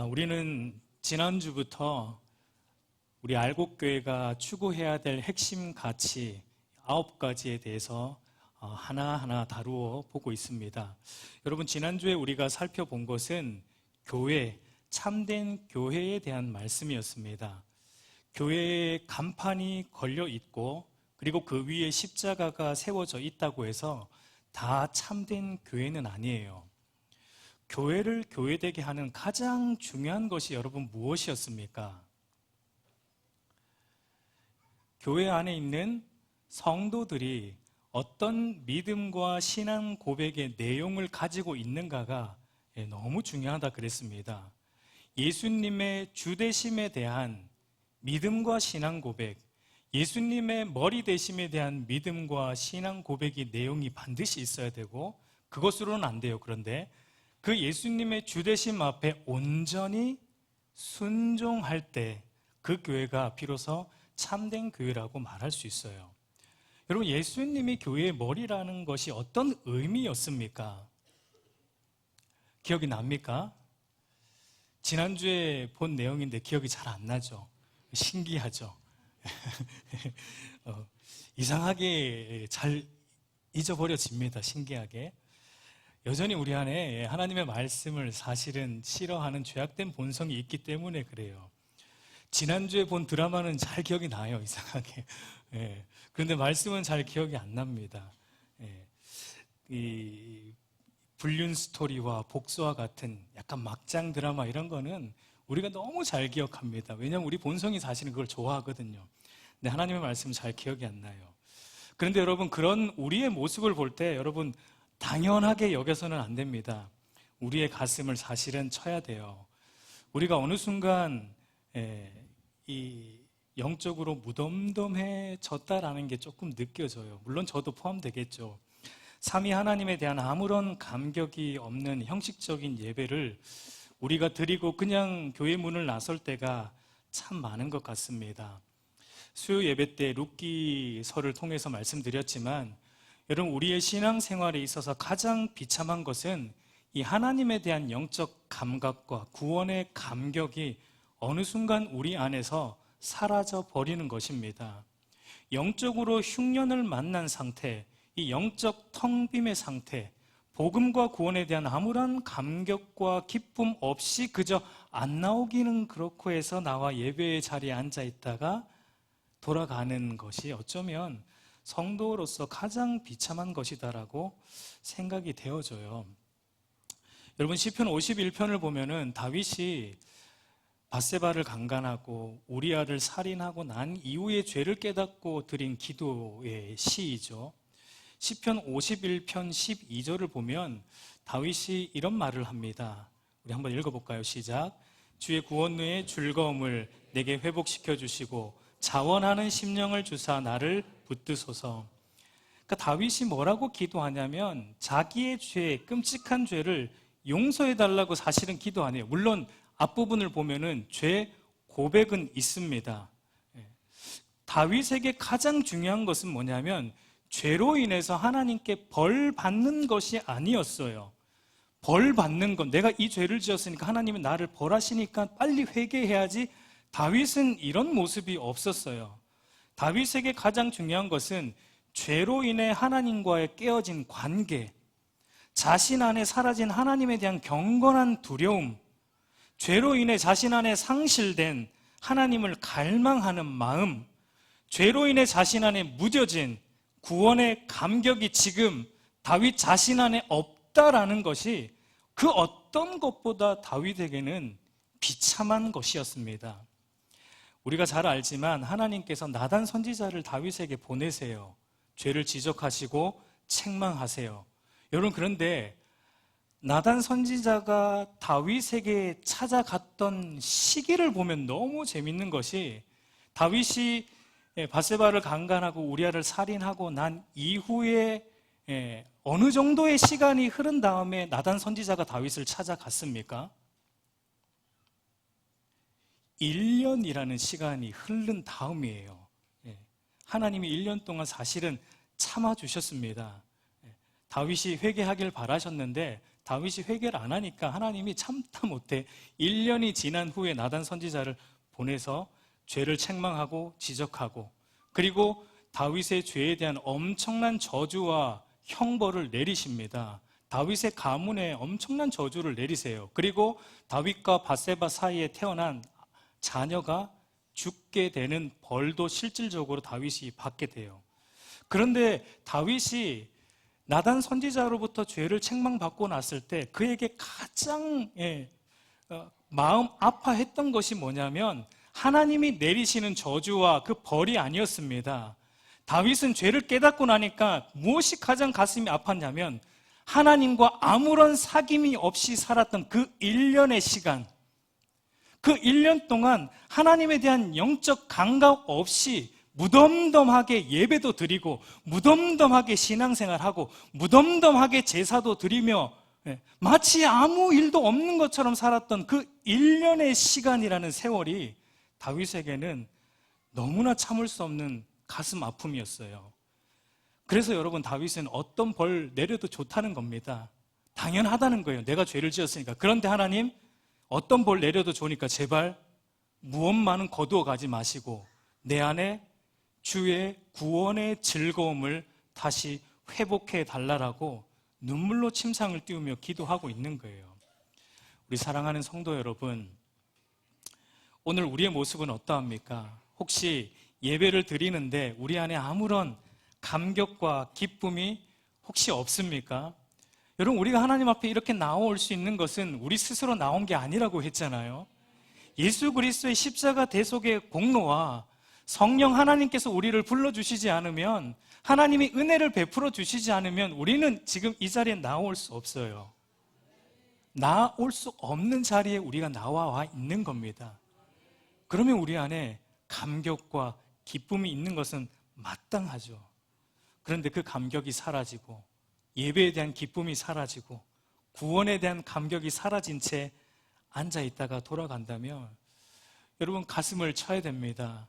우리는 지난주부터 우리 알곡교회가 추구해야 될 핵심 가치 9가지에 대해서 하나하나 다루어 보고 있습니다. 여러분, 지난주에 우리가 살펴본 것은 교회, 참된 교회에 대한 말씀이었습니다. 교회에 간판이 걸려 있고 그리고 그 위에 십자가가 세워져 있다고 해서 다 참된 교회는 아니에요. 교회를 교회되게 하는 가장 중요한 것이 여러분 무엇이었습니까? 교회 안에 있는 성도들이 어떤 믿음과 신앙 고백의 내용을 가지고 있는가가 너무 중요하다 그랬습니다. 예수님의 주되심에 대한 믿음과 신앙 고백, 예수님의 머리 되심에 대한 믿음과 신앙 고백의 내용이 반드시 있어야 되고 그것으로는 안 돼요. 그런데 그 예수님의 주되심 앞에 온전히 순종할 때 그 교회가 비로소 참된 교회라고 말할 수 있어요. 여러분, 예수님이 교회의 머리라는 것이 어떤 의미였습니까? 기억이 납니까? 지난주에 본 내용인데 기억이 잘 안 나죠? 신기하죠? 이상하게 잘 잊어버려집니다. 신기하게. 여전히 우리 안에 하나님의 말씀을 사실은 싫어하는 죄악된 본성이 있기 때문에 그래요. 지난주에 본 드라마는 잘 기억이 나요. 이상하게. 그런데 말씀은 잘 기억이 안 납니다. 이 불륜 스토리와 복수와 같은 약간 막장 드라마 이런 거는 우리가 너무 잘 기억합니다. 왜냐하면 우리 본성이 사실은 그걸 좋아하거든요. 근데 하나님의 말씀은 잘 기억이 안 나요. 그런데 여러분, 그런 우리의 모습을 볼 때 여러분 당연하게 여겨서는 안 됩니다. 우리의 가슴을 사실은 쳐야 돼요. 우리가 어느 순간 이 영적으로 무덤덤해졌다라는 게 조금 느껴져요. 물론 저도 포함되겠죠. 삼위 하나님에 대한 아무런 감격이 없는 형식적인 예배를 우리가 드리고 그냥 교회 문을 나설 때가 참 많은 것 같습니다. 수요 예배 때 룻기서를 통해서 말씀드렸지만 여러분, 우리의 신앙생활에 있어서 가장 비참한 것은 이 하나님에 대한 영적 감각과 구원의 감격이 어느 순간 우리 안에서 사라져 버리는 것입니다. 영적으로 흉년을 만난 상태, 이 영적 텅 빔의 상태, 복음과 구원에 대한 아무런 감격과 기쁨 없이 그저 안 나오기는 그렇고 해서 나와 예배의 자리에 앉아 있다가 돌아가는 것이 어쩌면 성도로서 가장 비참한 것이다라고 생각이 되어져요. 여러분, 시편 51편을 보면은 다윗이 밧세바를 강간하고 우리아를 살인하고 난 이후에 죄를 깨닫고 드린 기도의 시이죠. 시편 51편 12절을 보면 다윗이 이런 말을 합니다. 우리 한번 읽어볼까요? 시작. 주의 구원의 즐거움을 내게 회복시켜 주시고 자원하는 심령을 주사 나를 붙드소서. 그러니까 다윗이 뭐라고 기도하냐면 자기의 죄, 끔찍한 죄를 용서해달라고 사실은 기도 안 해요. 물론 앞부분을 보면은 죄 고백은 있습니다. 다윗에게 가장 중요한 것은 뭐냐면 죄로 인해서 하나님께 벌 받는 것이 아니었어요. 벌 받는 건 내가 이 죄를 지었으니까 하나님은 나를 벌하시니까 빨리 회개해야지. 다윗은 이런 모습이 없었어요. 다윗에게 가장 중요한 것은 죄로 인해 하나님과의 깨어진 관계, 자신 안에 사라진 하나님에 대한 경건한 두려움, 죄로 인해 자신 안에 상실된 하나님을 갈망하는 마음, 죄로 인해 자신 안에 무뎌진 구원의 감격이 지금 다윗 자신 안에 없다라는 것이 그 어떤 것보다 다윗에게는 비참한 것이었습니다. 우리가 잘 알지만 하나님께서 나단 선지자를 다윗에게 보내세요. 죄를 지적하시고 책망하세요. 여러분, 그런데 나단 선지자가 다윗에게 찾아갔던 시기를 보면 너무 재밌는 것이 다윗이 밧세바를 강간하고 우리아를 살인하고 난 이후에 어느 정도의 시간이 흐른 다음에 나단 선지자가 다윗을 찾아갔습니까? 1년이라는 시간이 흐른 다음이에요. 하나님이 1년 동안 사실은 참아주셨습니다. 다윗이 회개하길 바라셨는데 다윗이 회개를 안 하니까 하나님이 참다 못해 1년이 지난 후에 나단 선지자를 보내서 죄를 책망하고 지적하고, 그리고 다윗의 죄에 대한 엄청난 저주와 형벌을 내리십니다. 다윗의 가문에 엄청난 저주를 내리세요. 그리고 다윗과 밧세바 사이에 태어난 자녀가 죽게 되는 벌도 실질적으로 다윗이 받게 돼요. 그런데 다윗이 나단 선지자로부터 죄를 책망받고 났을 때 그에게 가장 마음 아파했던 것이 뭐냐면 하나님이 내리시는 저주와 그 벌이 아니었습니다. 다윗은 죄를 깨닫고 나니까 무엇이 가장 가슴이 아팠냐면 하나님과 아무런 사귐이 없이 살았던 그 1년의 시간, 그 1년 동안 하나님에 대한 영적 감각 없이 무덤덤하게 예배도 드리고 무덤덤하게 신앙생활하고 무덤덤하게 제사도 드리며 마치 아무 일도 없는 것처럼 살았던 그 1년의 시간이라는 세월이 다윗에게는 너무나 참을 수 없는 가슴 아픔이었어요. 그래서 여러분, 다윗은 어떤 벌 내려도 좋다는 겁니다. 당연하다는 거예요. 내가 죄를 지었으니까. 그런데 하나님, 어떤 벌 내려도 좋으니까 제발 무엇만은 거두어 가지 마시고 내 안에 주의 구원의 즐거움을 다시 회복해 달라라고 눈물로 침상을 띄우며 기도하고 있는 거예요. 우리 사랑하는 성도 여러분, 오늘 우리의 모습은 어떠합니까? 혹시 예배를 드리는데 우리 안에 아무런 감격과 기쁨이 혹시 없습니까? 여러분, 우리가 하나님 앞에 이렇게 나올 수 있는 것은 우리 스스로 나온 게 아니라고 했잖아요. 예수 그리스도의 십자가 대속의 공로와 성령 하나님께서 우리를 불러주시지 않으면, 하나님이 은혜를 베풀어 주시지 않으면 우리는 지금 이 자리에 나올 수 없어요. 나올 수 없는 자리에 우리가 나와 있는 겁니다. 그러면 우리 안에 감격과 기쁨이 있는 것은 마땅하죠. 그런데 그 감격이 사라지고 예배에 대한 기쁨이 사라지고 구원에 대한 감격이 사라진 채 앉아있다가 돌아간다면 여러분, 가슴을 쳐야 됩니다.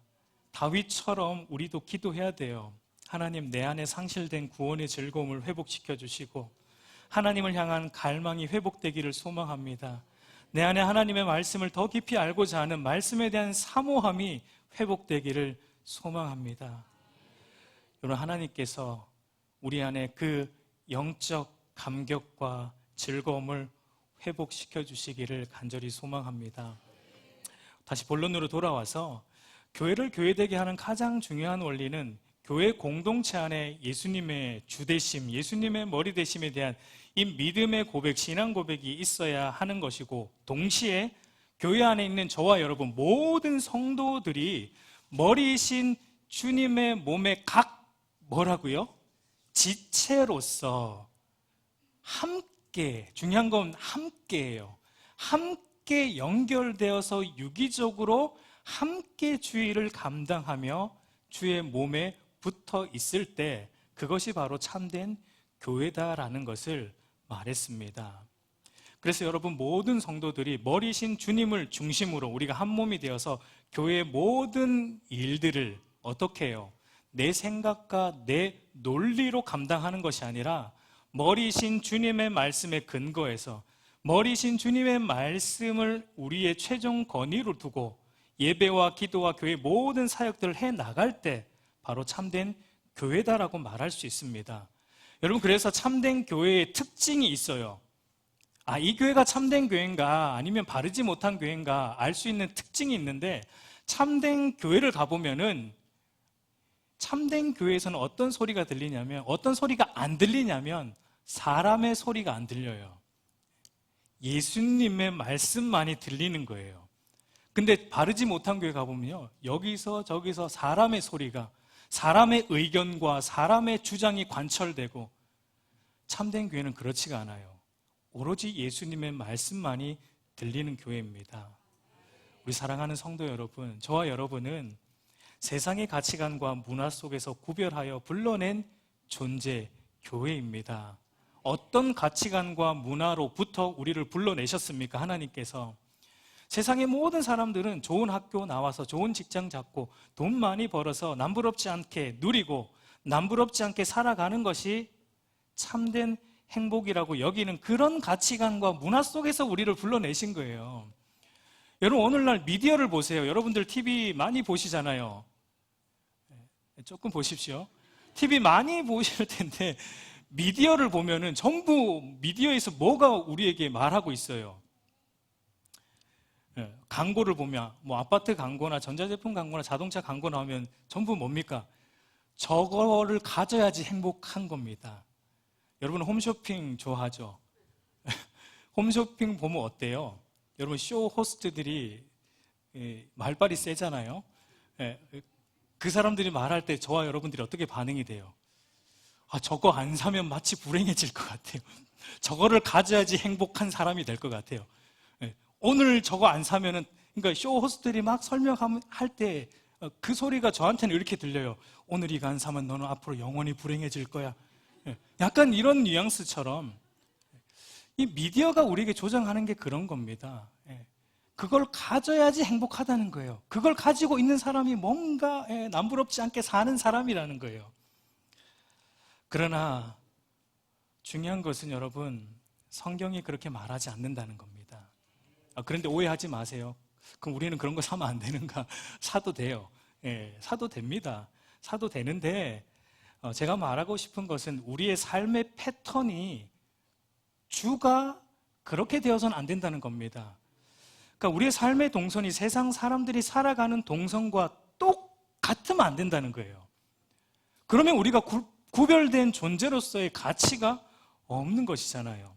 다윗처럼 우리도 기도해야 돼요. 하나님, 내 안에 상실된 구원의 즐거움을 회복시켜 주시고 하나님을 향한 갈망이 회복되기를 소망합니다. 내 안에 하나님의 말씀을 더 깊이 알고자 하는 말씀에 대한 사모함이 회복되기를 소망합니다. 여러분, 하나님께서 우리 안에 그 영적 감격과 즐거움을 회복시켜 주시기를 간절히 소망합니다. 다시 본론으로 돌아와서 교회를 교회되게 하는 가장 중요한 원리는 교회 공동체 안에 예수님의 주되심, 예수님의 머리 되심에 대한 이 믿음의 고백, 신앙 고백이 있어야 하는 것이고, 동시에 교회 안에 있는 저와 여러분 모든 성도들이 머리이신 주님의 몸의 각 뭐라고요? 지체로서 함께, 중요한 건 함께예요. 함께 연결되어서 유기적으로 함께 주의를 감당하며 주의 몸에 붙어 있을 때 그것이 바로 참된 교회다라는 것을 말했습니다. 그래서 여러분, 모든 성도들이 머리신 주님을 중심으로 우리가 한 몸이 되어서 교회의 모든 일들을 어떻게 해요? 내 생각과 내 논리로 감당하는 것이 아니라 머리신 주님의 말씀에 근거해서 머리신 주님의 말씀을 우리의 최종 권위로 두고 예배와 기도와 교회의 모든 사역들을 해나갈 때 바로 참된 교회다라고 말할 수 있습니다. 여러분, 그래서 참된 교회의 특징이 있어요. 이 교회가 참된 교회인가 아니면 바르지 못한 교회인가 알 수 있는 특징이 있는데, 참된 교회를 가보면은 참된 교회에서는 어떤 소리가 들리냐면, 어떤 소리가 안 들리냐면 사람의 소리가 안 들려요. 예수님의 말씀만이 들리는 거예요. 근데 바르지 못한 교회 가보면요, 여기서 저기서 사람의 소리가, 사람의 의견과 사람의 주장이 관철되고, 참된 교회는 그렇지가 않아요. 오로지 예수님의 말씀만이 들리는 교회입니다. 우리 사랑하는 성도 여러분, 저와 여러분은 세상의 가치관과 문화 속에서 구별하여 불러낸 존재, 교회입니다. 어떤 가치관과 문화로부터 우리를 불러내셨습니까? 하나님께서. 세상의 모든 사람들은 좋은 학교 나와서 좋은 직장 잡고 돈 많이 벌어서 남부럽지 않게 누리고 남부럽지 않게 살아가는 것이 참된 행복이라고 여기는 그런 가치관과 문화 속에서 우리를 불러내신 거예요. 여러분, 오늘날 미디어를 보세요. 여러분들 TV 많이 보시잖아요. 조금 보십시오. TV 많이 보실 텐데 미디어를 보면은 전부 미디어에서 뭐가 우리에게 말하고 있어요. 광고를 보면 뭐 아파트 광고나 전자제품 광고나 자동차 광고 나오면 전부 뭡니까? 저거를 가져야지 행복한 겁니다. 여러분 홈쇼핑 좋아하죠? 홈쇼핑 보면 어때요? 여러분 쇼 호스트들이 말발이 세잖아요. 그 사람들이 말할 때 저와 여러분들이 어떻게 반응이 돼요? 아, 저거 안 사면 마치 불행해질 것 같아요. 저거를 가져야지 행복한 사람이 될 것 같아요. 오늘 저거 안 사면은, 그러니까 쇼 호스트들이 막 설명할 때 그 소리가 저한테는 이렇게 들려요. 오늘 이거 안 사면 너는 앞으로 영원히 불행해질 거야. 약간 이런 뉘앙스처럼 이 미디어가 우리에게 조장하는 게 그런 겁니다. 그걸 가져야지 행복하다는 거예요. 그걸 가지고 있는 사람이 뭔가 남부럽지 않게 사는 사람이라는 거예요. 그러나 중요한 것은 여러분, 성경이 그렇게 말하지 않는다는 겁니다. 그런데 오해하지 마세요. 그럼 우리는 그런 거 사면 안 되는가? 사도 돼요. 사도 됩니다. 사도 되는데 제가 말하고 싶은 것은 우리의 삶의 패턴이 주가 그렇게 되어서는 안 된다는 겁니다. 그러니까 우리의 삶의 동선이 세상 사람들이 살아가는 동선과 똑같으면 안 된다는 거예요. 그러면 우리가 구별된 존재로서의 가치가 없는 것이잖아요.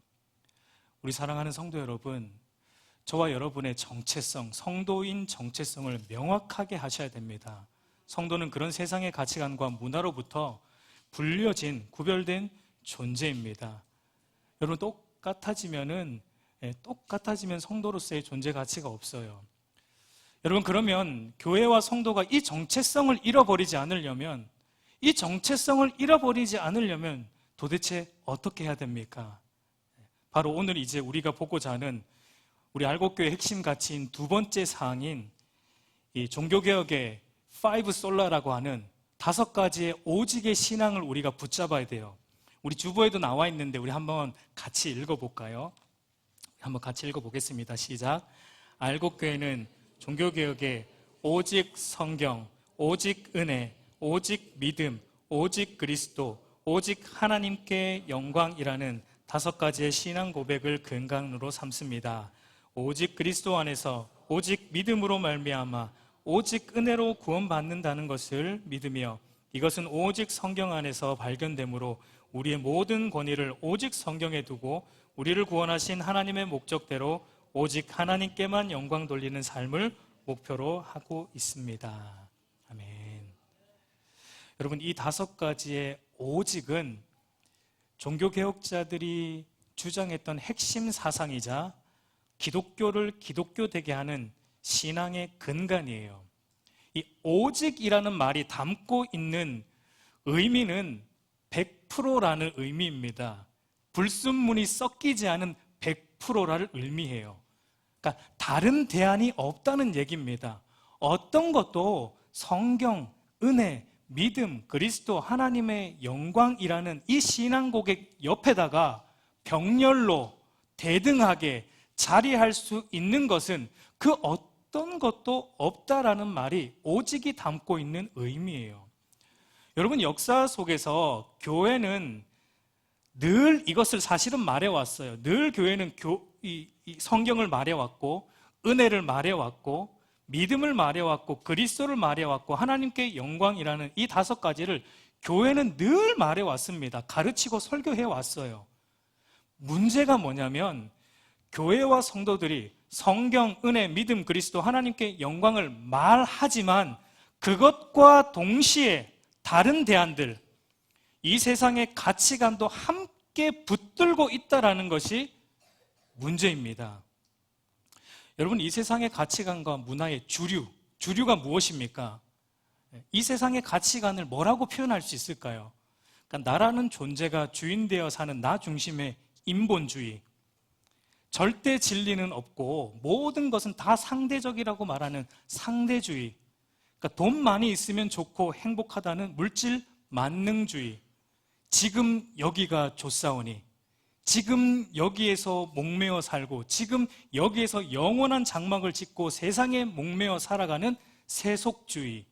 우리 사랑하는 성도 여러분, 저와 여러분의 정체성, 성도인 정체성을 명확하게 하셔야 됩니다. 성도는 그런 세상의 가치관과 문화로부터 분려진, 구별된 존재입니다. 여러분, 똑같아지면 성도로서의 존재 가치가 없어요. 여러분, 그러면 교회와 성도가 이 정체성을 잃어버리지 않으려면 도대체 어떻게 해야 됩니까? 바로 오늘 이제 우리가 보고자 하는 우리 알곡교회 핵심 가치인 두 번째 사항인 이 종교개혁의 5솔라라고 하는 5가지의 오직의 신앙을 우리가 붙잡아야 돼요. 우리 주보에도 나와 있는데 우리 한번 같이 읽어볼까요? 한번 같이 읽어보겠습니다. 시작. 알곡교회는 종교개혁의 오직 성경, 오직 은혜, 오직 믿음, 오직 그리스도, 오직 하나님께 영광이라는 5가지의 신앙 고백을 근간으로 삼습니다. 오직 그리스도 안에서 오직 믿음으로 말미암아 오직 은혜로 구원받는다는 것을 믿으며 이것은 오직 성경 안에서 발견되므로 우리의 모든 권위를 오직 성경에 두고 우리를 구원하신 하나님의 목적대로 오직 하나님께만 영광 돌리는 삶을 목표로 하고 있습니다. 아멘. 여러분, 이 5가지의 오직은 종교개혁자들이 주장했던 핵심 사상이자 기독교를 기독교되게 하는 신앙의 근간이에요. 이 오직이라는 말이 담고 있는 의미는 100%라는 의미입니다. 불순물이 섞이지 않은 100%라를 의미해요. 그러니까 다른 대안이 없다는 얘기입니다. 어떤 것도 성경, 은혜, 믿음, 그리스도, 하나님의 영광이라는 이 신앙 고백 옆에다가 병렬로 대등하게 자리할 수 있는 것은 그 어떤 것도 없다라는 말이 오직이 담고 있는 의미예요. 여러분, 역사 속에서 교회는 늘 이것을 사실은 말해왔어요. 늘 교회는 이 성경을 말해왔고, 은혜를 말해왔고, 믿음을 말해왔고, 그리스도를 말해왔고, 하나님께 영광이라는 이 5가지를 교회는 늘 말해왔습니다. 가르치고 설교해왔어요. 문제가 뭐냐면 교회와 성도들이 성경, 은혜, 믿음, 그리스도, 하나님께 영광을 말하지만 그것과 동시에 다른 대안들, 이 세상의 가치관도 함께 붙들고 있다는 것이 문제입니다. 여러분, 이 세상의 가치관과 문화의 주류가 무엇입니까? 이 세상의 가치관을 뭐라고 표현할 수 있을까요? 그러니까 나라는 존재가 주인되어 사는 나 중심의 인본주의, 절대 진리는 없고 모든 것은 다 상대적이라고 말하는 상대주의, 그러니까 돈 많이 있으면 좋고 행복하다는 물질 만능주의, 지금 여기가 좋사오니 지금 여기에서 목매어 살고 지금 여기에서 영원한 장막을 짓고 세상에 목매어 살아가는 세속주의.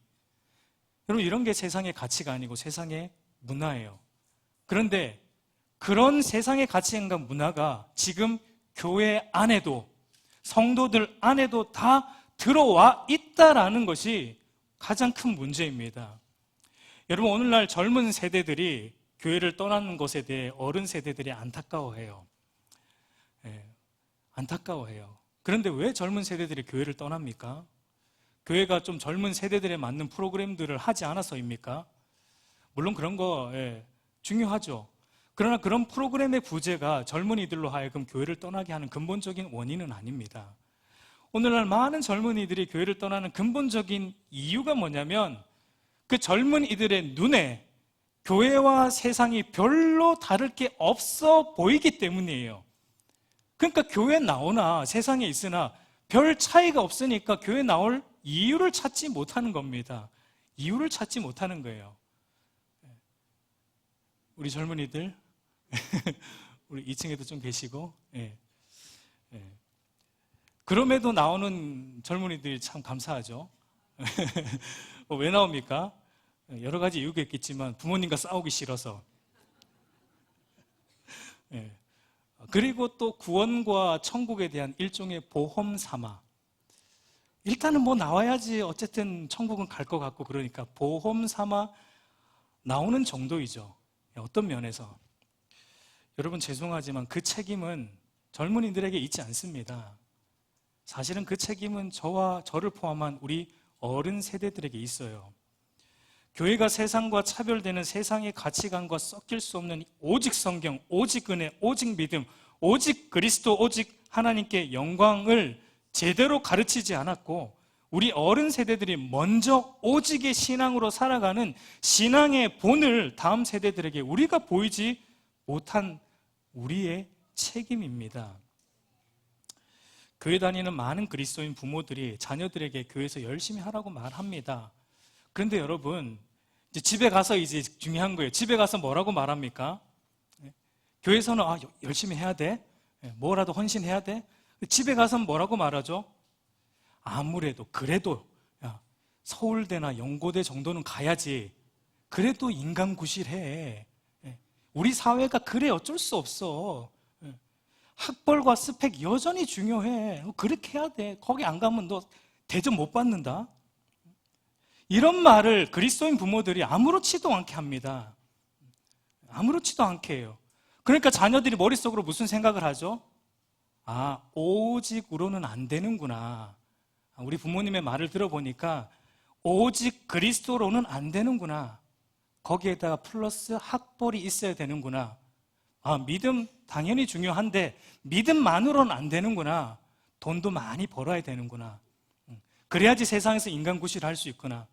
여러분, 이런 게 세상의 가치가 아니고 세상의 문화예요. 그런데 그런 세상의 가치관과 문화가 지금 교회 안에도, 성도들 안에도 다 들어와 있다라는 것이 가장 큰 문제입니다. 여러분, 오늘날 젊은 세대들이 교회를 떠나는 것에 대해 어른 세대들이 안타까워해요. 안타까워해요. 그런데 왜 젊은 세대들이 교회를 떠납니까? 교회가 좀 젊은 세대들에 맞는 프로그램들을 하지 않아서입니까? 물론 그런 거 중요하죠. 그러나 그런 프로그램의 부재가 젊은이들로 하여금 교회를 떠나게 하는 근본적인 원인은 아닙니다. 오늘날 많은 젊은이들이 교회를 떠나는 근본적인 이유가 뭐냐면 그 젊은이들의 눈에 교회와 세상이 별로 다를 게 없어 보이기 때문이에요. 그러니까 교회 나오나 세상에 있으나 별 차이가 없으니까 교회 나올 이유를 찾지 못하는 겁니다. 이유를 찾지 못하는 거예요. 우리 젊은이들, 우리 2층에도 좀 계시고, 그럼에도 나오는 젊은이들이 참 감사하죠. 왜 나옵니까? 여러 가지 이유가 있겠지만 부모님과 싸우기 싫어서. 그리고 또 구원과 천국에 대한 일종의 보험 삼아. 일단은 뭐 나와야지 어쨌든 천국은 갈 것 같고 그러니까 보험 삼아 나오는 정도이죠. 어떤 면에서. 여러분, 죄송하지만 그 책임은 젊은이들에게 있지 않습니다. 사실은 그 책임은 저와 저를 포함한 우리 어른 세대들에게 있어요. 교회가 세상과 차별되는 세상의 가치관과 섞일 수 없는 오직 성경, 오직 은혜, 오직 믿음, 오직 그리스도, 오직 하나님께 영광을 제대로 가르치지 않았고 우리 어른 세대들이 먼저 오직의 신앙으로 살아가는 신앙의 본을 다음 세대들에게 우리가 보이지 못한 우리의 책임입니다. 교회 다니는 많은 그리스도인 부모들이 자녀들에게 교회에서 열심히 하라고 말합니다. 그런데 여러분, 이제 집에 가서 이제 중요한 거예요. 집에 가서 뭐라고 말합니까? 교회에서는 열심히 해야 돼. 뭐라도 헌신해야 돼. 집에 가서는 뭐라고 말하죠? 아무래도 그래도 서울대나 연고대 정도는 가야지. 그래도 인간구실해. 우리 사회가 그래 어쩔 수 없어. 학벌과 스펙 여전히 중요해. 그렇게 해야 돼. 거기 안 가면 너 대접 못 받는다. 이런 말을 그리스도인 부모들이 아무렇지도 않게 합니다. 아무렇지도 않게 해요. 그러니까 자녀들이 머릿속으로 무슨 생각을 하죠? 오직으로는 안 되는구나. 우리 부모님의 말을 들어보니까 오직 그리스도로는 안 되는구나. 거기에다가 플러스 학벌이 있어야 되는구나. 믿음 당연히 중요한데 믿음만으로는 안 되는구나. 돈도 많이 벌어야 되는구나. 그래야지 세상에서 인간구실할 수 있구나.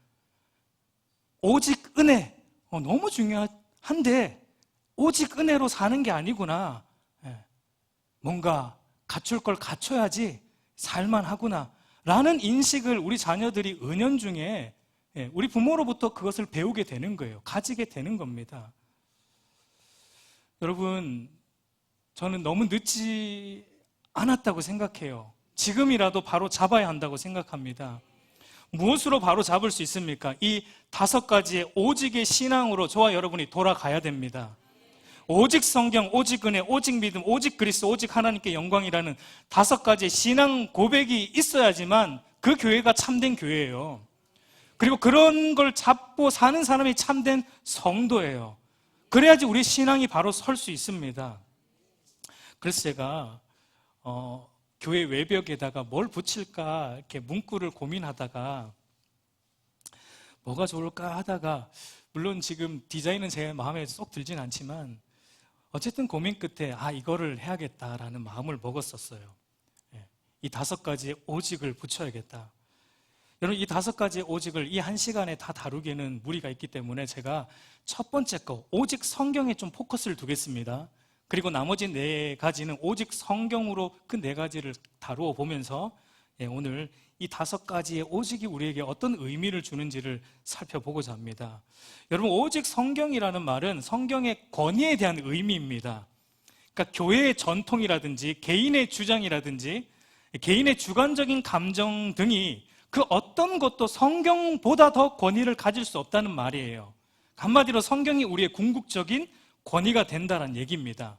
오직 은혜 너무 중요한데 오직 은혜로 사는 게 아니구나. 뭔가 갖출 걸 갖춰야지 살만하구나 라는 인식을 우리 자녀들이 은연중에 우리 부모로부터 그것을 배우게 되는 거예요. 가지게 되는 겁니다. 여러분, 저는 너무 늦지 않았다고 생각해요. 지금이라도 바로 잡아야 한다고 생각합니다. 무엇으로 바로 잡을 수 있습니까? 이 5가지의 오직의 신앙으로 저와 여러분이 돌아가야 됩니다. 오직 성경, 오직 은혜, 오직 믿음, 오직 그리스도, 오직 하나님께 영광이라는 5가지의 신앙 고백이 있어야지만 그 교회가 참된 교회예요. 그리고 그런 걸 잡고 사는 사람이 참된 성도예요. 그래야지 우리 신앙이 바로 설 수 있습니다. 그래서 제가 교회 외벽에다가 뭘 붙일까 이렇게 문구를 고민하다가 뭐가 좋을까 하다가, 물론 지금 디자인은 제 마음에 쏙 들진 않지만 어쨌든 고민 끝에 이거를 해야겠다라는 마음을 먹었었어요. 이 5가지의 오직을 붙여야겠다. 여러분, 이 5가지의 오직을 이 1시간에 다 다루기에는 무리가 있기 때문에 제가 첫 번째 거 오직 성경에 좀 포커스를 두겠습니다. 그리고 나머지 4가지는 오직 성경으로 그 4가지를 다루어 보면서 오늘 이 5가지의 오직이 우리에게 어떤 의미를 주는지를 살펴보고자 합니다. 여러분, 오직 성경이라는 말은 성경의 권위에 대한 의미입니다. 그러니까 교회의 전통이라든지 개인의 주장이라든지 개인의 주관적인 감정 등이 그 어떤 것도 성경보다 더 권위를 가질 수 없다는 말이에요. 한마디로 성경이 우리의 궁극적인 권위가 된다는 얘기입니다.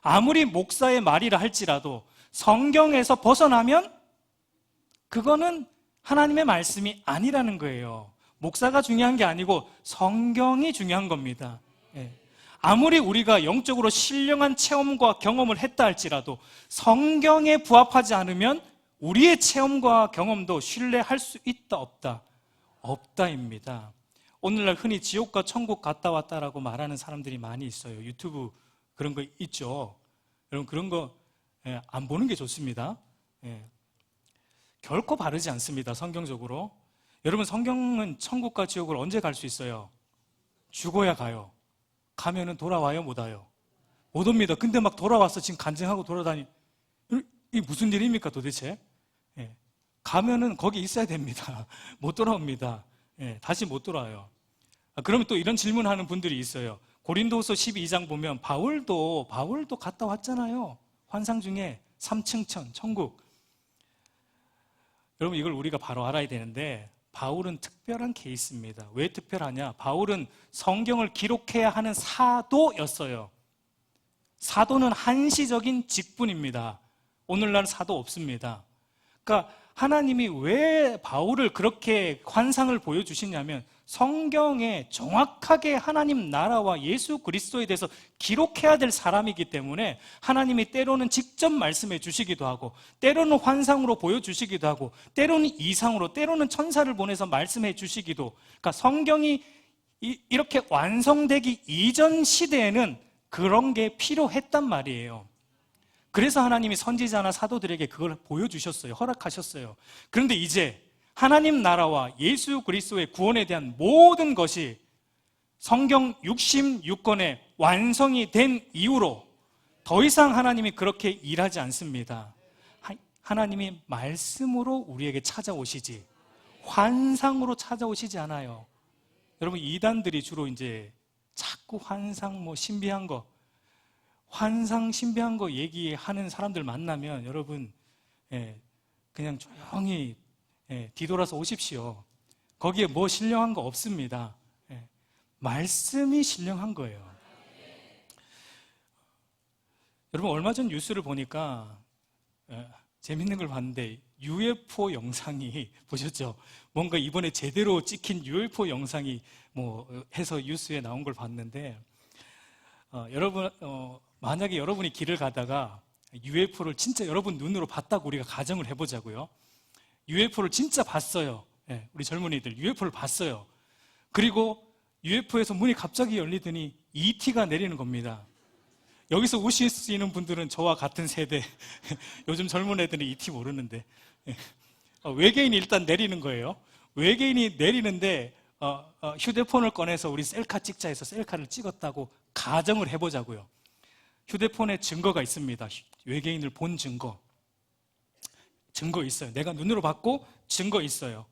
아무리 목사의 말이라 할지라도 성경에서 벗어나면 그거는 하나님의 말씀이 아니라는 거예요. 목사가 중요한 게 아니고 성경이 중요한 겁니다. 아무리 우리가 영적으로 신령한 체험과 경험을 했다 할지라도 성경에 부합하지 않으면 우리의 체험과 경험도 신뢰할 수 있다 없다? 없다입니다. 오늘날 흔히 지옥과 천국 갔다 왔다라고 말하는 사람들이 많이 있어요. 유튜브 그런 거 있죠. 여러분 그런 거 안 보는 게 좋습니다. 결코 바르지 않습니다. 성경적으로. 여러분 성경은 천국과 지옥을 언제 갈 수 있어요? 죽어야 가요. 가면은 돌아와요? 못 와요? 못 옵니다. 근데 막 돌아와서 지금 간증하고 돌아다니 이게 무슨 일입니까 도대체? 가면은 거기 있어야 됩니다. 못 돌아옵니다. 다시 못 돌아와요. 그러면 또 이런 질문하는 분들이 있어요. 고린도후서 12장 보면 바울도 갔다 왔잖아요. 환상 중에 3층 천국. 여러분 이걸 우리가 바로 알아야 되는데 바울은 특별한 케이스입니다. 왜 특별하냐? 바울은 성경을 기록해야 하는 사도였어요. 사도는 한시적인 직분입니다. 오늘날 사도 없습니다. 그러니까 하나님이 왜 바울을 그렇게 환상을 보여주시냐면 성경에 정확하게 하나님 나라와 예수 그리스도에 대해서 기록해야 될 사람이기 때문에 하나님이 때로는 직접 말씀해 주시기도 하고 때로는 환상으로 보여주시기도 하고 때로는 이상으로 때로는 천사를 보내서 말씀해 주시기도, 그러니까 성경이 이렇게 완성되기 이전 시대에는 그런 게 필요했단 말이에요. 그래서 하나님이 선지자나 사도들에게 그걸 보여주셨어요. 허락하셨어요. 그런데 이제 하나님 나라와 예수 그리스도의 구원에 대한 모든 것이 성경 66권의 완성이 된 이후로 더 이상 하나님이 그렇게 일하지 않습니다. 하나님이 말씀으로 우리에게 찾아오시지 환상으로 찾아오시지 않아요. 여러분 이단들이 주로 이제 자꾸 환상 신비한 거 환상 신비한 거 얘기하는 사람들 만나면 여러분 그냥 조용히 뒤돌아서 오십시오. 거기에 뭐 신령한 거 없습니다. 말씀이 신령한 거예요. 여러분 얼마 전 뉴스를 보니까 재밌는 걸 봤는데 UFO 영상이 보셨죠? 뭔가 이번에 제대로 찍힌 UFO 영상이 해서 뉴스에 나온 걸 봤는데 여러분 만약에 여러분이 길을 가다가 UFO를 진짜 여러분 눈으로 봤다고 우리가 가정을 해보자고요. UFO를 진짜 봤어요. 우리 젊은이들 UFO를 봤어요. 그리고 UFO에서 문이 갑자기 열리더니 ET가 내리는 겁니다. 여기서 오실 수 있는 분들은 저와 같은 세대 요즘 젊은 애들은 ET 모르는데 외계인이 일단 내리는 거예요. 외계인이 내리는데 휴대폰을 꺼내서 우리 셀카 찍자 해서 셀카를 찍었다고 가정을 해보자고요. 휴대폰에 증거가 있습니다. 외계인을 본 증거 있어요. 내가 눈으로 봤고 증거 있어요.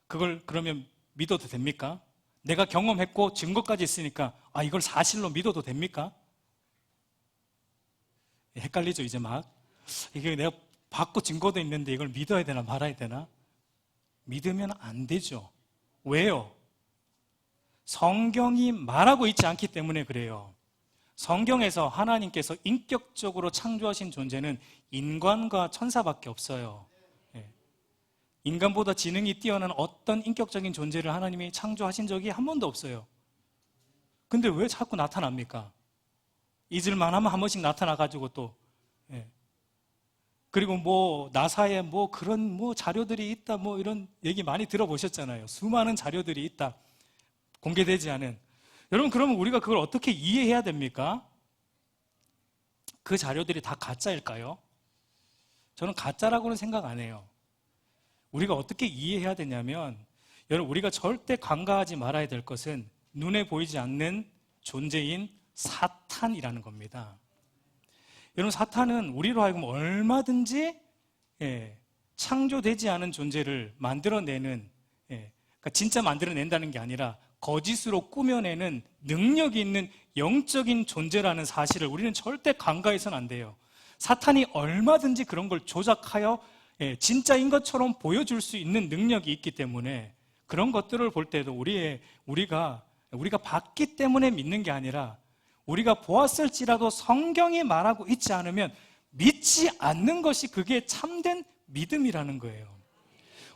그걸 그러면 믿어도 됩니까? 내가 경험했고 증거까지 있으니까 이걸 사실로 믿어도 됩니까? 헷갈리죠 이제 막. 이게 내가 봤고 증거도 있는데 이걸 믿어야 되나 말아야 되나? 믿으면 안 되죠. 왜요? 성경이 말하고 있지 않기 때문에 그래요. 성경에서 하나님께서 인격적으로 창조하신 존재는 인간과 천사밖에 없어요. 인간보다 지능이 뛰어난 어떤 인격적인 존재를 하나님이 창조하신 적이 한 번도 없어요. 근데 왜 자꾸 나타납니까? 잊을만 하면 한 번씩 나타나가지고 또 그리고 나사에 그런 자료들이 있다 이런 얘기 많이 들어보셨잖아요. 수많은 자료들이 있다 공개되지 않은. 여러분 그러면 우리가 그걸 어떻게 이해해야 됩니까? 그 자료들이 다 가짜일까요? 저는 가짜라고는 생각 안 해요. 우리가 어떻게 이해해야 되냐면 여러분 우리가 절대 간과하지 말아야 될 것은 눈에 보이지 않는 존재인 사탄이라는 겁니다. 여러분 사탄은 우리로 하여금 얼마든지 창조되지 않은 존재를 만들어내는 그러니까 진짜 만들어낸다는 게 아니라 거짓으로 꾸며내는 능력이 있는 영적인 존재라는 사실을 우리는 절대 간과해서는 안 돼요. 사탄이 얼마든지 그런 걸 조작하여 진짜인 것처럼 보여줄 수 있는 능력이 있기 때문에 그런 것들을 볼 때도 우리가 봤기 때문에 믿는 게 아니라 우리가 보았을지라도 성경이 말하고 있지 않으면 믿지 않는 것이 그게 참된 믿음이라는 거예요.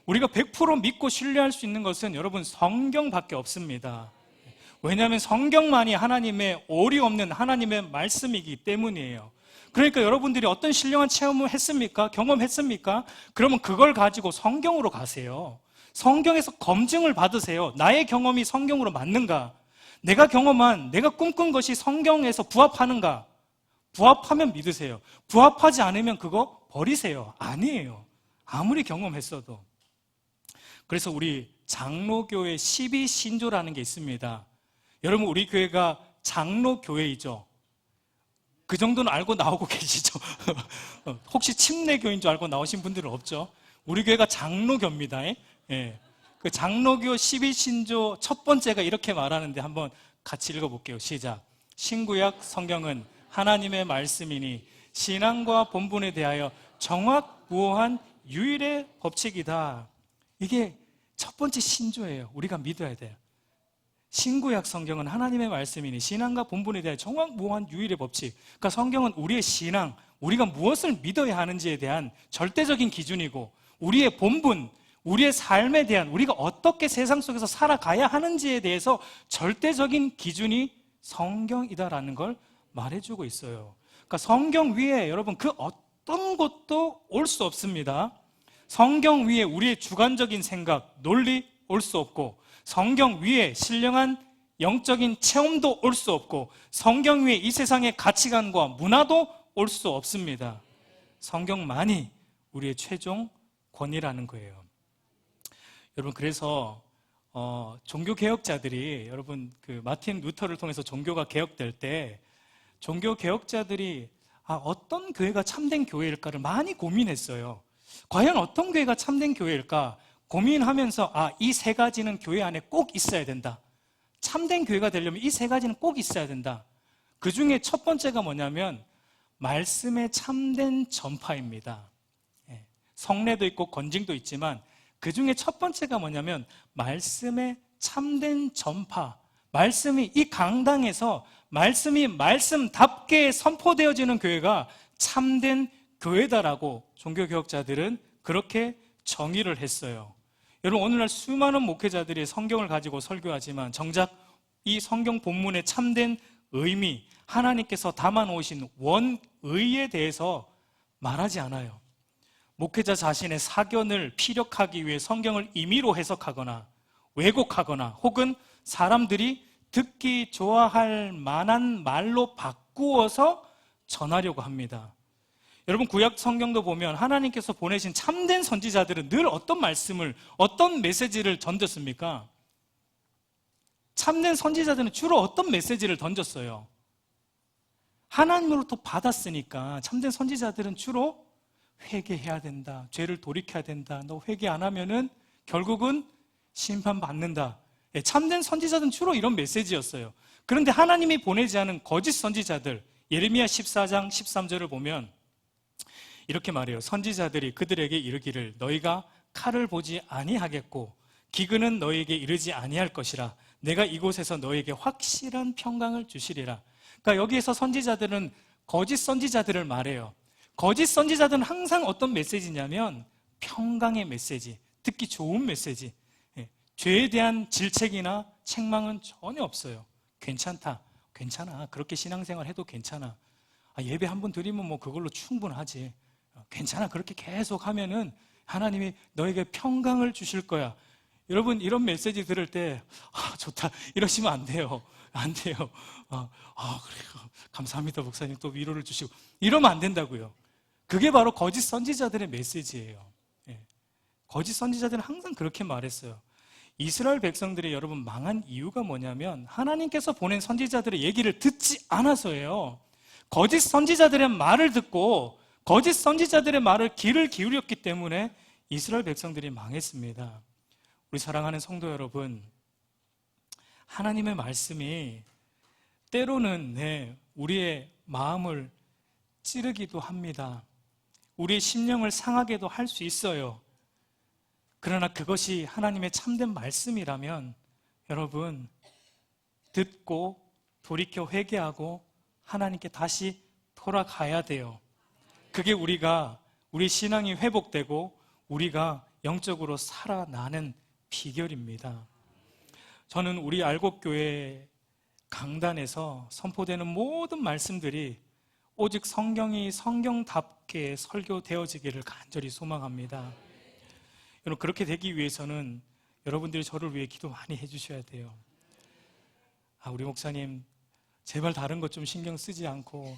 우리가 100% 믿고 신뢰할 수 있는 것은 여러분 성경밖에 없습니다. 왜냐하면 성경만이 하나님의 오리 없는 하나님의 말씀이기 때문이에요. 그러니까 여러분들이 어떤 신령한 체험을 했습니까? 경험했습니까? 그러면 그걸 가지고 성경으로 가세요. 성경에서 검증을 받으세요. 나의 경험이 성경으로 맞는가? 내가 경험한, 내가 꿈꾼 것이 성경에서 부합하는가? 부합하면 믿으세요. 부합하지 않으면 그거 버리세요. 아니에요. 아무리 경험했어도. 그래서 우리 장로교회 12신조라는 게 있습니다. 여러분 우리 교회가 장로교회이죠. 그 정도는 알고 나오고 계시죠? 혹시 침례교인 줄 알고 나오신 분들은 없죠? 우리 교회가 장로교입니다. 예. 그 장로교 12신조 첫 번째가 이렇게 말하는데 한번 같이 읽어볼게요. 시작. 신구약 성경은 하나님의 말씀이니 신앙과 본분에 대하여 정확무오한 유일의 법칙이다. 이게 첫 번째 신조예요. 우리가 믿어야 돼요. 신구약 성경은 하나님의 말씀이니 신앙과 본분에 대하여 정확무오한 유일의 법칙. 그러니까 성경은 우리의 신앙, 우리가 무엇을 믿어야 하는지에 대한 절대적인 기준이고 우리의 본분, 우리의 삶에 대한 우리가 어떻게 세상 속에서 살아가야 하는지에 대해서 절대적인 기준이 성경이다라는 걸 말해주고 있어요. 그러니까 성경 위에 여러분 그 어떤 것도 올 수 없습니다. 성경 위에 우리의 주관적인 생각, 논리 올 수 없고 성경 위에 신령한 영적인 체험도 올 수 없고 성경 위에 이 세상의 가치관과 문화도 올 수 없습니다. 성경만이 우리의 최종 권위라는 거예요. 여러분 그래서 종교 개혁자들이 여러분 그 마틴 루터를 통해서 종교가 개혁될 때 종교 개혁자들이 어떤 교회가 참된 교회일까를 많이 고민했어요. 과연 어떤 교회가 참된 교회일까 고민하면서 이 세 가지는 교회 안에 꼭 있어야 된다. 참된 교회가 되려면 이 세 가지는 꼭 있어야 된다. 그 중에 첫 번째가 뭐냐면 말씀의 참된 전파입니다. 성례도 있고 건징도 있지만 그 중에 첫 번째가 뭐냐면 말씀의 참된 전파. 말씀이 이 강당에서 말씀이 말씀답게 선포되어지는 교회가 참된 교회다라고 종교개혁자들은 그렇게 정의를 했어요. 여러분 오늘날 수많은 목회자들이 성경을 가지고 설교하지만 정작 이 성경 본문의 참된 의미, 하나님께서 담아놓으신 원의에 대해서 말하지 않아요. 목회자 자신의 사견을 피력하기 위해 성경을 임의로 해석하거나 왜곡하거나 혹은 사람들이 듣기 좋아할 만한 말로 바꾸어서 전하려고 합니다. 여러분 구약 성경도 보면 하나님께서 보내신 참된 선지자들은 늘 어떤 말씀을, 어떤 메시지를 던졌습니까? 참된 선지자들은 주로 어떤 메시지를 던졌어요? 하나님으로부터 받았으니까 참된 선지자들은 주로 회개해야 된다, 죄를 돌이켜야 된다, 너 회개 안 하면은 결국은 심판받는다. 참된 선지자들은 주로 이런 메시지였어요. 그런데 하나님이 보내지 않은 거짓 선지자들, 예레미야 14장 13절을 보면 이렇게 말해요. 선지자들이 그들에게 이르기를 너희가 칼을 보지 아니하겠고 기근은 너희에게 이르지 아니할 것이라 내가 이곳에서 너희에게 확실한 평강을 주시리라. 그러니까 여기에서 선지자들은 거짓 선지자들을 말해요. 거짓 선지자들은 항상 어떤 메시지냐면 평강의 메시지, 듣기 좋은 메시지. 죄에 대한 질책이나 책망은 전혀 없어요. 괜찮다, 괜찮아, 그렇게 신앙생활 해도 괜찮아. 예배 한 번 드리면 뭐 그걸로 충분하지. 괜찮아, 그렇게 계속 하면은 하나님이 너에게 평강을 주실 거야. 여러분 이런 메시지 들을 때 좋다 이러시면 안 돼요. 안 돼요. 그래요. 감사합니다 목사님 또 위로를 주시고 이러면 안 된다고요. 그게 바로 거짓 선지자들의 메시지예요. 거짓 선지자들은 항상 그렇게 말했어요. 이스라엘 백성들이 여러분 망한 이유가 뭐냐면 하나님께서 보낸 선지자들의 얘기를 듣지 않아서예요. 거짓 선지자들의 말을 듣고 거짓 선지자들의 말을 귀를 기울였기 때문에 이스라엘 백성들이 망했습니다. 우리 사랑하는 성도 여러분, 하나님의 말씀이 때로는 우리의 마음을 찌르기도 합니다. 우리의 심령을 상하게도 할 수 있어요. 그러나 그것이 하나님의 참된 말씀이라면 여러분, 듣고 돌이켜 회개하고 하나님께 다시 돌아가야 돼요. 그게 우리 신앙이 회복되고 우리가 영적으로 살아나는 비결입니다. 저는 우리 알곡교회 강단에서 선포되는 모든 말씀들이 오직 성경이 성경답게 설교되어지기를 간절히 소망합니다. 여러분, 그렇게 되기 위해서는 여러분들이 저를 위해 기도 많이 해주셔야 돼요. 우리 목사님 제발 다른 것 좀 신경 쓰지 않고,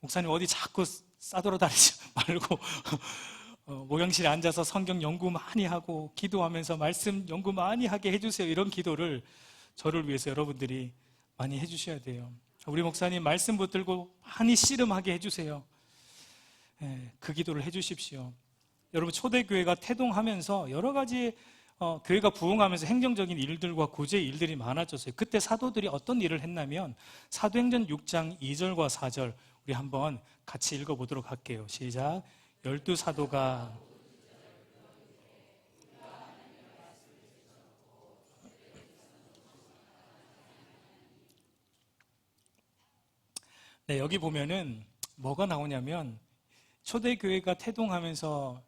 목사님 어디 자꾸 싸돌아다니지 말고 모양실에 앉아서 성경 연구 많이 하고 기도하면서 말씀 연구 많이 하게 해주세요. 이런 기도를 저를 위해서 여러분들이 많이 해주셔야 돼요. 우리 목사님 말씀 붙들고 많이 씨름하게 해주세요. 그 기도를 해주십시오. 여러분, 초대교회가 태동하면서 여러 가지 교회가 부흥하면서 행정적인 일들과 구제의 일들이 많아졌어요. 그때 사도들이 어떤 일을 했냐면 사도행전 6장 2절과 4절 우리 한번 같이 읽어보도록 할게요. 시작. 12사도가 여기 보면은 뭐가 나오냐면 초대교회가 태동하면서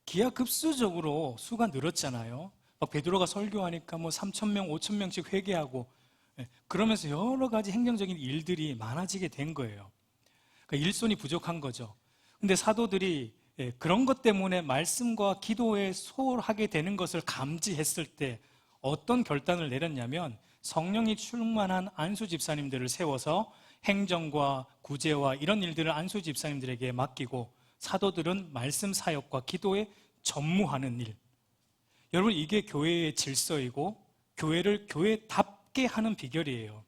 기하급수적으로 수가 늘었잖아요. 막 베드로가 설교하니까 3,000명, 5,000명씩 회개하고 그러면서 여러 가지 행정적인 일들이 많아지게 된 거예요. 그러니까 일손이 부족한 거죠. 근데 사도들이 그런 것 때문에 말씀과 기도에 소홀하게 되는 것을 감지했을 때 어떤 결단을 내렸냐면 성령이 충만한 안수 집사님들을 세워서 행정과 구제와 이런 일들을 안수 집사님들에게 맡기고 사도들은 말씀 사역과 기도에 전무하는 일. 여러분, 이게 교회의 질서이고 교회를 교회답게 하는 비결이에요.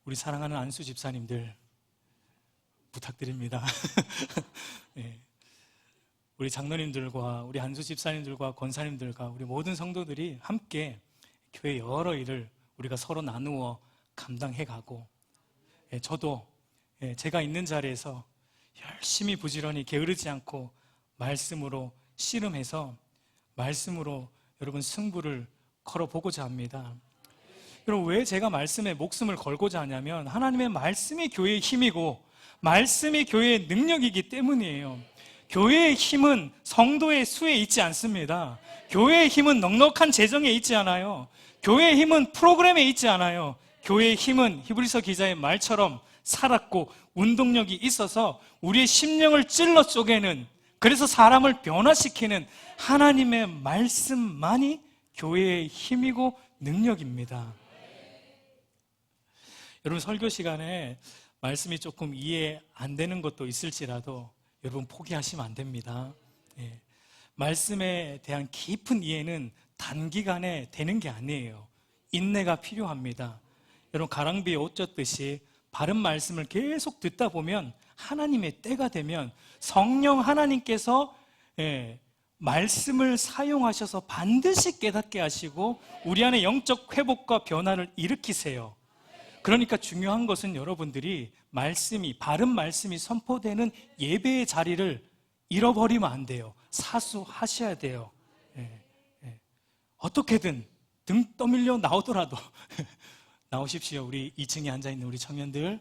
우리 사랑하는 안수 집사님들 부탁드립니다. 네. 우리 장로님들과 우리 안수 집사님들과 권사님들과 우리 모든 성도들이 함께 교회 여러 일을 우리가 서로 나누어 감당해가고, 저도 제가 있는 자리에서 열심히 부지런히 게으르지 않고 말씀으로 씨름해서 말씀으로 여러분 승부를 걸어보고자 합니다. 여러분, 왜 제가 말씀에 목숨을 걸고자 하냐면 하나님의 말씀이 교회의 힘이고 말씀이 교회의 능력이기 때문이에요. 교회의 힘은 성도의 수에 있지 않습니다. 교회의 힘은 넉넉한 재정에 있지 않아요. 교회의 힘은 프로그램에 있지 않아요. 교회의 힘은 히브리서 기자의 말처럼 살았고 운동력이 있어서 우리의 심령을 찔러 쪼개는, 그래서 사람을 변화시키는 하나님의 말씀만이 교회의 힘이고 능력입니다. 여러분, 설교 시간에 말씀이 조금 이해 안 되는 것도 있을지라도 여러분 포기하시면 안 됩니다. 말씀에 대한 깊은 이해는 단기간에 되는 게 아니에요. 인내가 필요합니다. 여러분, 가랑비에 옷 젖듯이 바른 말씀을 계속 듣다 보면 하나님의 때가 되면 성령 하나님께서 말씀을 사용하셔서 반드시 깨닫게 하시고 우리 안에 영적 회복과 변화를 일으키세요. 그러니까 중요한 것은 여러분들이 바른 말씀이 선포되는 예배의 자리를 잃어버리면 안 돼요. 사수하셔야 돼요. 어떻게든 등 떠밀려 나오더라도 나오십시오. 우리 2층에 앉아있는 우리 청년들.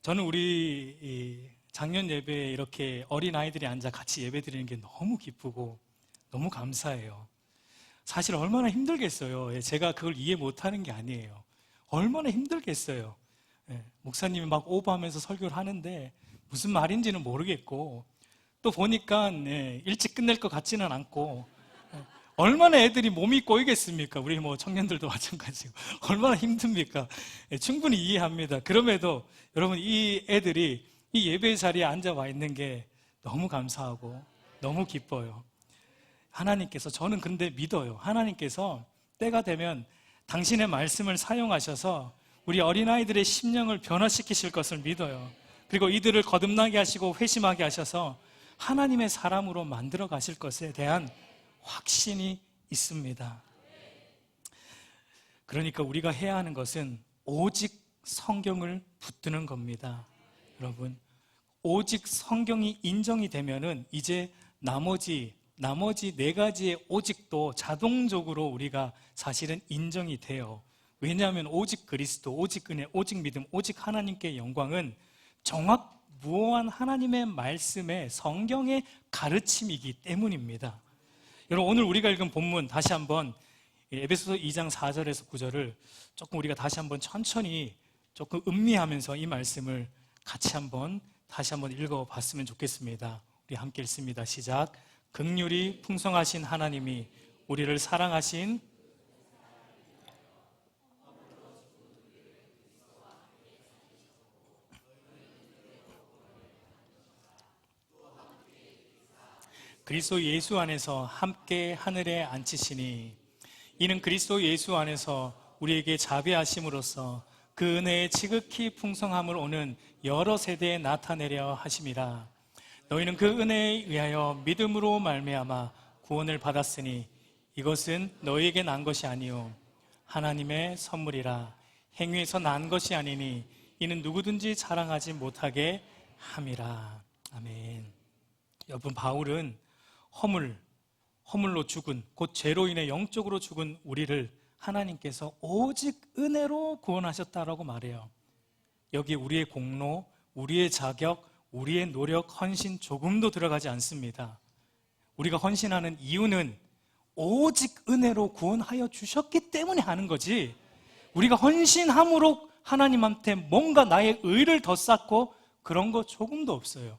저는 우리 작년 예배에 이렇게 어린아이들이 앉아 같이 예배 드리는 게 너무 기쁘고 너무 감사해요. 사실 얼마나 힘들겠어요. 제가 그걸 이해 못하는 게 아니에요. 얼마나 힘들겠어요. 목사님이 막 오버하면서 설교를 하는데 무슨 말인지는 모르겠고 또 보니까 일찍 끝낼 것 같지는 않고 얼마나 애들이 몸이 꼬이겠습니까? 우리 청년들도 마찬가지고 얼마나 힘듭니까? 충분히 이해합니다. 그럼에도 여러분, 이 애들이 이 예배 자리에 앉아와 있는 게 너무 감사하고 너무 기뻐요. 하나님께서, 저는 근데 믿어요. 하나님께서 때가 되면 당신의 말씀을 사용하셔서 우리 어린아이들의 심령을 변화시키실 것을 믿어요. 그리고 이들을 거듭나게 하시고 회심하게 하셔서 하나님의 사람으로 만들어 가실 것에 대한 확신이 있습니다. 그러니까 우리가 해야 하는 것은 오직 성경을 붙드는 겁니다. 여러분, 오직 성경이 인정이 되면은 이제 나머지 네 가지의 오직도 자동적으로 우리가 사실은 인정이 돼요. 왜냐하면 오직 그리스도, 오직 은혜, 오직 믿음, 오직 하나님께 영광은 정확무오한 하나님의 말씀의 성경의 가르침이기 때문입니다. 여러분, 오늘 우리가 읽은 본문 다시 한번 에베소서 2장 4절에서 9절을 조금 우리가 다시 한번 천천히 조금 음미하면서 이 말씀을 같이 다시 한번 읽어봤으면 좋겠습니다. 우리 함께 읽습니다. 시작. 긍휼이 풍성하신 하나님이 우리를 사랑하신 그리스도 예수 안에서 함께 하늘에 앉히시니 이는 그리스도 예수 안에서 우리에게 자비하심으로써 그 은혜의 지극히 풍성함을 오는 여러 세대에 나타내려 하심이라. 너희는 그 은혜에 의하여 믿음으로 말미암아 구원을 받았으니 이것은 너희에게 난 것이 아니요 하나님의 선물이라. 행위에서 난 것이 아니니 이는 누구든지 자랑하지 못하게 함이라. 아멘. 여러분, 바울은 허물로 죽은, 곧 죄로 인해 영적으로 죽은 우리를 하나님께서 오직 은혜로 구원하셨다라고 말해요. 여기 우리의 공로, 우리의 자격, 우리의 노력, 헌신 조금도 들어가지 않습니다. 우리가 헌신하는 이유는 오직 은혜로 구원하여 주셨기 때문에 하는 거지, 우리가 헌신함으로 하나님한테 뭔가 나의 의를 더 쌓고 그런 거 조금도 없어요.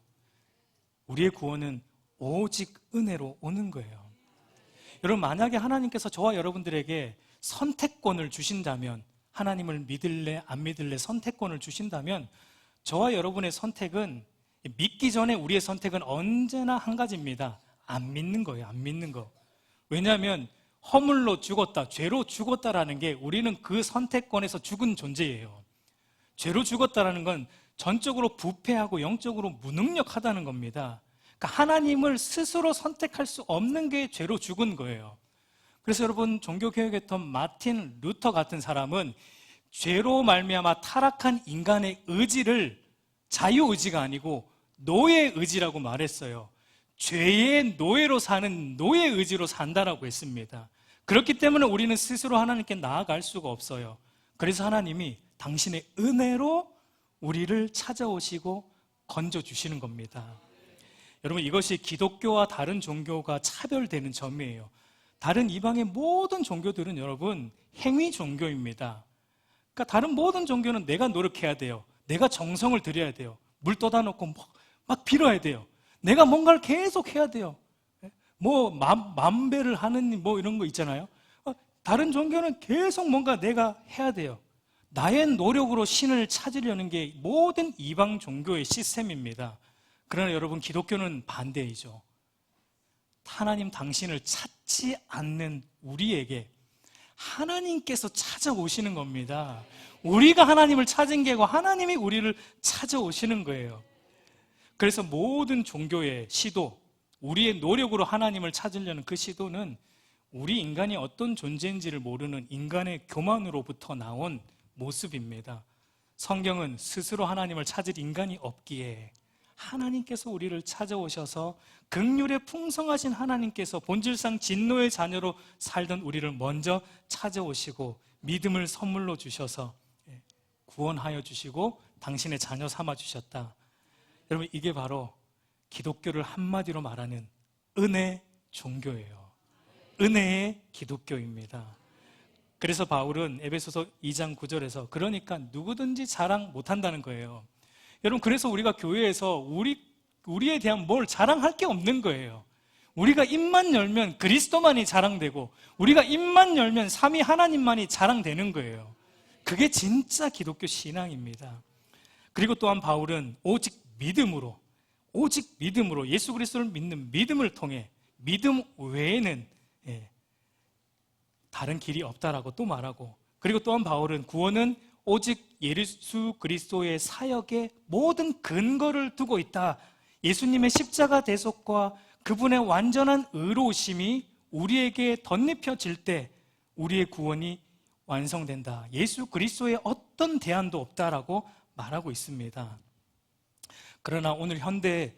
우리의 구원은 오직 은혜로 오는 거예요. 여러분, 만약에 하나님께서 저와 여러분들에게 선택권을 주신다면, 하나님을 믿을래 안 믿을래 선택권을 주신다면, 저와 여러분의 선택은, 믿기 전에 우리의 선택은 언제나 한 가지입니다. 안 믿는 거예요. 안 믿는 거. 왜냐하면 허물로 죽었다, 죄로 죽었다라는 게 우리는 그 선택권에서 죽은 존재예요. 죄로 죽었다라는 건 전적으로 부패하고 영적으로 무능력하다는 겁니다. 그러니까 하나님을 스스로 선택할 수 없는 게 죄로 죽은 거예요. 그래서 여러분, 종교개혁했던 마틴 루터 같은 사람은 죄로 말미암아 타락한 인간의 의지를 자유의지가 아니고 노예의지라고 말했어요. 죄의 노예로 사는 노예의지로 산다라고 했습니다. 그렇기 때문에 우리는 스스로 하나님께 나아갈 수가 없어요. 그래서 하나님이 당신의 은혜로 우리를 찾아오시고 건져주시는 겁니다. 여러분, 이것이 기독교와 다른 종교가 차별되는 점이에요. 다른 이방의 모든 종교들은 여러분 행위 종교입니다. 그러니까 다른 모든 종교는 내가 노력해야 돼요. 내가 정성을 들여야 돼요. 물 떠다 놓고 막 빌어야 돼요. 내가 뭔가를 계속 해야 돼요. 뭐 만배를 하는 뭐 이런 거 있잖아요. 다른 종교는 계속 뭔가 내가 해야 돼요. 나의 노력으로 신을 찾으려는 게 모든 이방 종교의 시스템입니다. 그러나 여러분, 기독교는 반대이죠. 하나님 당신을 찾지 않는 우리에게 하나님께서 찾아오시는 겁니다. 우리가 하나님을 찾은 게 아니고 하나님이 우리를 찾아오시는 거예요. 그래서 모든 종교의 시도, 우리의 노력으로 하나님을 찾으려는 그 시도는 우리 인간이 어떤 존재인지를 모르는 인간의 교만으로부터 나온 모습입니다. 성경은 스스로 하나님을 찾을 인간이 없기에 하나님께서 우리를 찾아오셔서 긍휼의 풍성하신 하나님께서 본질상 진노의 자녀로 살던 우리를 먼저 찾아오시고 믿음을 선물로 주셔서 구원하여 주시고 당신의 자녀 삼아 주셨다. 여러분, 이게 바로 기독교를 한마디로 말하는 은혜 종교예요. 은혜의 기독교입니다. 그래서 바울은 에베소서 2장 9절에서 그러니까 누구든지 자랑 못한다는 거예요. 여러분, 그래서 우리가 교회에서 우리에 대한 뭘 자랑할 게 없는 거예요. 우리가 입만 열면 그리스도만이 자랑되고 우리가 입만 열면 삼위 하나님만이 자랑되는 거예요. 그게 진짜 기독교 신앙입니다. 그리고 또한 바울은 오직 믿음으로 예수 그리스도를 믿는 믿음을 통해 믿음 외에는 다른 길이 없다라고 또 말하고, 그리고 또한 바울은 구원은 오직 예수 그리스도의 사역에 모든 근거를 두고 있다. 예수님의 십자가 대속과 그분의 완전한 의로우심이 우리에게 덧입혀질 때 우리의 구원이 완성된다. 예수 그리스도의 어떤 대안도 없다라고 말하고 있습니다. 그러나 오늘 현대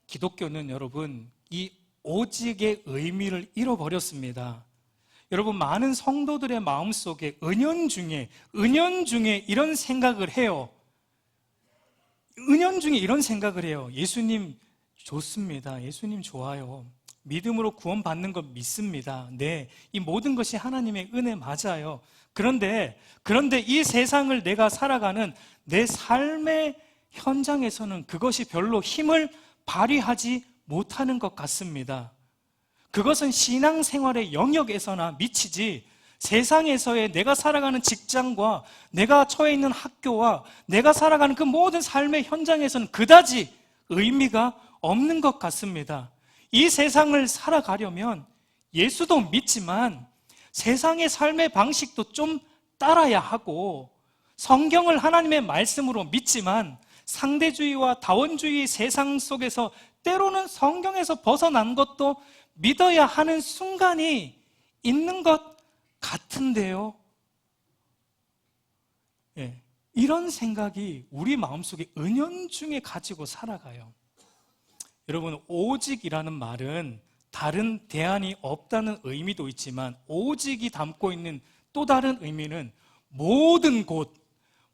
기독교는 여러분 이 오직의 의미를 잃어버렸습니다. 여러분 많은 성도들의 마음속에 은연중에 이런 생각을 해요. 은연중에 이런 생각을 해요. 예수님 좋습니다. 예수님 좋아요. 믿음으로 구원받는 것 믿습니다. 네, 이 모든 것이 하나님의 은혜 맞아요. 그런데 이 세상을 내가 살아가는 내 삶의 현장에서는 그것이 별로 힘을 발휘하지 못하는 것 같습니다. 그것은 신앙생활의 영역에서나 미치지 세상에서의 내가 살아가는 직장과 내가 처해 있는 학교와 내가 살아가는 그 모든 삶의 현장에서는 그다지 의미가 없는 것 같습니다. 이 세상을 살아가려면 예수도 믿지만 세상의 삶의 방식도 좀 따라야 하고 성경을 하나님의 말씀으로 믿지만 상대주의와 다원주의 세상 속에서 때로는 성경에서 벗어난 것도 믿어야 하는 순간이 있는 것 같은데요. 예, 이런 생각이 우리 마음속에 은연중에 가지고 살아가요. 여러분, 오직이라는 말은 다른 대안이 없다는 의미도 있지만 오직이 담고 있는 또 다른 의미는 모든 곳,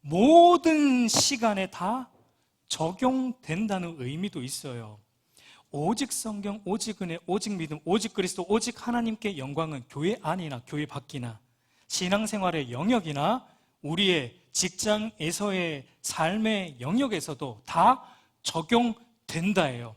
모든 시간에 다 적용된다는 의미도 있어요. 오직 성경, 오직 은혜, 오직 믿음, 오직 그리스도, 오직 하나님께 영광은 교회 안이나 교회 밖이나 신앙생활의 영역이나 우리의 직장에서의 삶의 영역에서도 다 적용된다예요.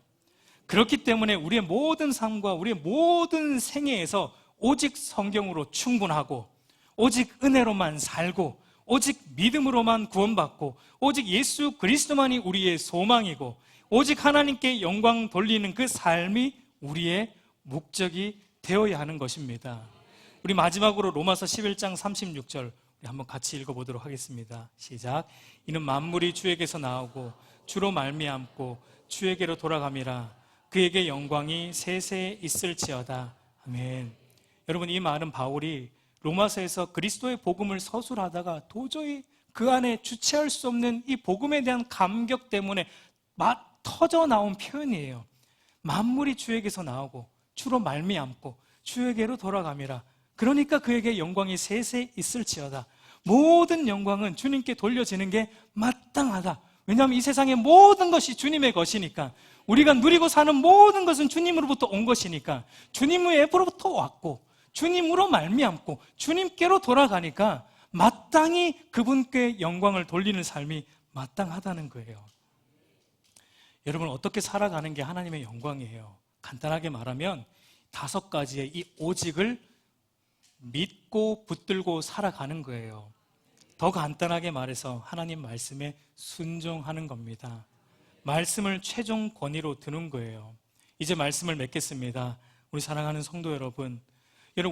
그렇기 때문에 우리의 모든 삶과 우리의 모든 생애에서 오직 성경으로 충분하고 오직 은혜로만 살고 오직 믿음으로만 구원받고 오직 예수 그리스도만이 우리의 소망이고 오직 하나님께 영광 돌리는 그 삶이 우리의 목적이 되어야 하는 것입니다. 우리 마지막으로 로마서 11장 36절 우리 한번 같이 읽어보도록 하겠습니다. 시작. 이는 만물이 주에게서 나오고 주로 말미암고 주에게로 돌아감이라. 그에게 영광이 세세 있을지어다. 아멘. 여러분, 이 말은 바울이 로마서에서 그리스도의 복음을 서술하다가 도저히 그 안에 주체할 수 없는 이 복음에 대한 감격 때문에 터져 나온 표현이에요. 만물이 주에게서 나오고 주로 말미암고 주에게로 돌아감이라. 그러니까 그에게 영광이 세세 있을지어다. 모든 영광은 주님께 돌려지는 게 마땅하다. 왜냐하면 이 세상의 모든 것이 주님의 것이니까, 우리가 누리고 사는 모든 것은 주님으로부터 온 것이니까, 주님으로부터 왔고 주님으로 말미암고 주님께로 돌아가니까 마땅히 그분께 영광을 돌리는 삶이 마땅하다는 거예요. 여러분, 어떻게 살아가는 게 하나님의 영광이에요? 간단하게 말하면 5가지의 이 오직을 믿고 붙들고 살아가는 거예요. 더 간단하게 말해서 하나님 말씀에 순종하는 겁니다. 말씀을 최종 권위로 두는 거예요. 이제 말씀을 맺겠습니다. 우리 사랑하는 성도 여러분,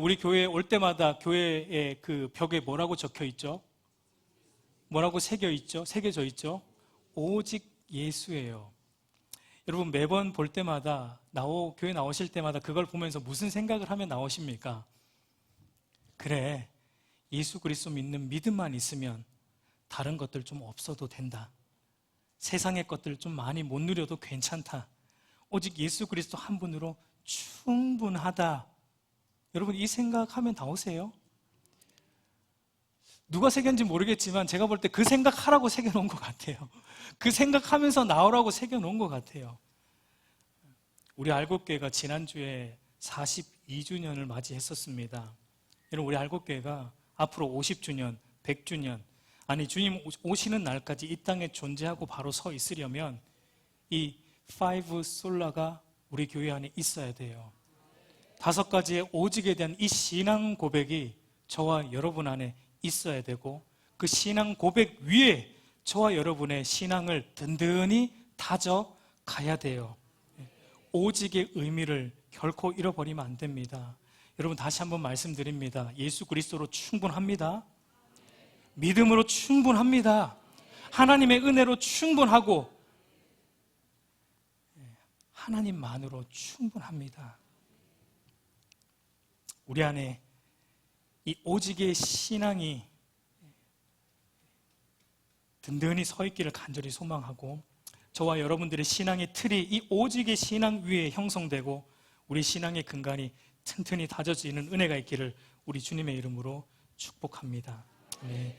우리 교회에 올 때마다 교회의 그 벽에 뭐라고 적혀 있죠? 뭐라고 새겨져 있죠? 오직 예수예요. 여러분, 매번 볼 때마다 교회 나오실 때마다 그걸 보면서 무슨 생각을 하며 나오십니까? 그래, 예수 그리스도 믿는 믿음만 있으면 다른 것들 좀 없어도 된다. 세상의 것들 좀 많이 못 누려도 괜찮다. 오직 예수 그리스도 한 분으로 충분하다. 여러분, 이 생각하면 나오세요? 누가 새겼는지 모르겠지만 제가 볼 때 그 생각하라고 새겨놓은 것 같아요. 그 생각하면서 나오라고 새겨놓은 것 같아요. 우리 알곡교회가 지난주에 42주년을 맞이했었습니다. 여러분, 우리 알곡교회가 앞으로 50주년, 100주년, 아니 주님 오시는 날까지 이 땅에 존재하고 바로 서 있으려면 이 5 솔라가 우리 교회 안에 있어야 돼요. 5가지의 오직에 대한 이 신앙 고백이 저와 여러분 안에 있어야 되고, 그 신앙 고백 위에 저와 여러분의 신앙을 든든히 다져 가야 돼요. 오직의 의미를 결코 잃어버리면 안 됩니다. 여러분, 다시 한번 말씀드립니다. 예수 그리스도로 충분합니다. 믿음으로 충분합니다. 하나님의 은혜로 충분하고 하나님만으로 충분합니다. 우리 안에 이 오직의 신앙이 든든히 서 있기를 간절히 소망하고, 저와 여러분들의 신앙의 틀이 이 오직의 신앙 위에 형성되고 우리 신앙의 근간이 튼튼히 다져지는 은혜가 있기를 우리 주님의 이름으로 축복합니다. 네.